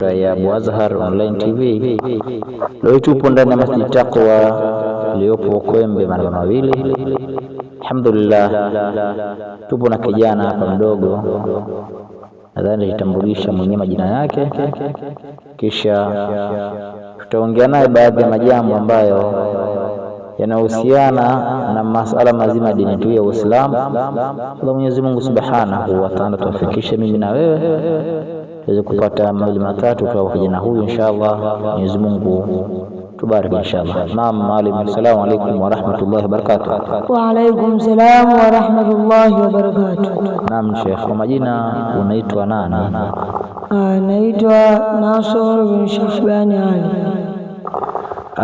ya Abu Azhar Online TV. Leo tupo ndani ya Masjid Taqwa iliyopo Kwembe Maraba Mawili. Alhamdulillah, tupo na kijana hapa mdogo, nadhani nitambulisha mwenyewe majina yake, kisha tutaongea naye baadhi ya majambo ambayo yanahusiana na masuala mazima ya dini yetu ya Uislamu. Mwenyezi Mungu Subhanahu wa Ta'ala tuwafikishe mimi na wewe tuweze kupata mawili matatu kwa kijana huyu inshallah. Mwenyezi Mungu tubariki inshallah. Naam, mwalimu. Assalamu alaykum wa rahmatullahi wa barakatuh. Wa alaykum salaam wa rahmatullahi wa barakatuh. Naam Sheikh, kwa majina unaitwa nani? Naitwa Nasr bin Shahbani Ali.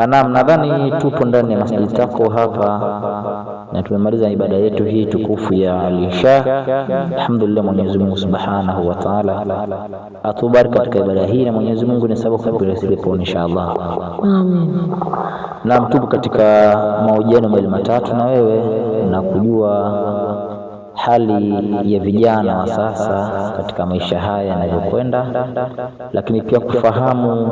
Naam, nadhani tupo ndani ya Masjid Taqwa hapa na tumemaliza ibada yetu hii tukufu ya al-Isha. Alhamdulillah, Mwenyezi Mungu Subhanahu wa Ta'ala atubariki katika ibada hii, na Mwenyezi Mungu ni sababu kupeleka pepo inshallah. Amin. Naam, tupo katika mahojiano mawili matatu na wewe na kujua hali ya vijana wa sasa katika maisha haya yanavyokwenda, lakini pia kufahamu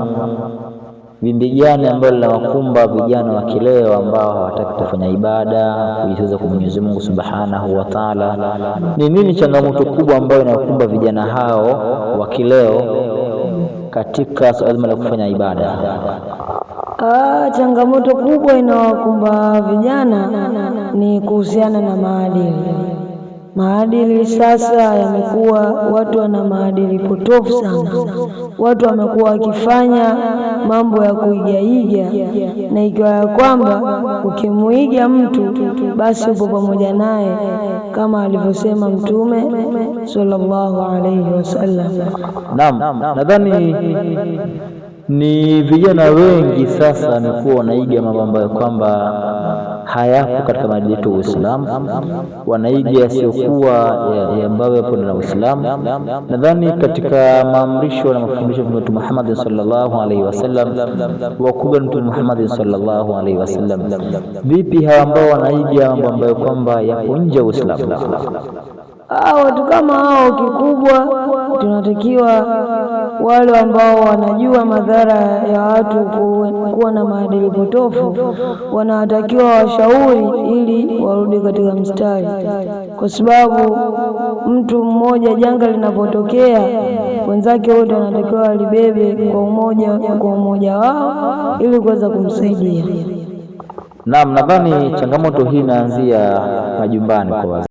wimbi gani ambalo linawakumba vijana wa kileo ambao hawataki kufanya ibada kujifunza kwa Mwenyezi Mungu Subhanahu wa Ta'ala. Ni nini changamoto kubwa ambayo inawakumba vijana hao wa kileo katika suala la kufanya ibada? Changamoto kubwa inawakumba vijana ni kuhusiana na maadili. Maadili sasa yamekuwa, watu wana maadili potofu sana. Watu wamekuwa wakifanya mambo ya kuigaiga, na ikiwa ya kwamba ukimuiga mtu basi upo pamoja naye, kama alivyosema Mtume sallallahu alayhi wasallam. Naam, nadhani ni vijana wengi sasa wamekuwa wanaiga mambo ambayo kwamba hayapo katika maadili yetu ya Uislamu, wanaiga yasiokuwa ambayo yapo na Uislamu. Nadhani katika maamrisho na mafundisho ya Mtume Muhammad sallallahu alaihi wasallam, wakubwa Mtume Muhammad sallallahu alaihi wasallam, vipi hawa ambao wanaiga mambo ambayo kwamba yapo nje ya Uislamu? Watu kama hao, kikubwa tunatakiwa wale ambao wanajua madhara ya watu kuwa na maadili potofu, wanatakiwa washauri ili warudi katika mstari, kwa sababu mtu mmoja janga linapotokea wenzake wote wanatakiwa walibebe kwa umoja wao ili kuweza kumsaidia. Naam, nadhani changamoto hii inaanzia majumbani kwa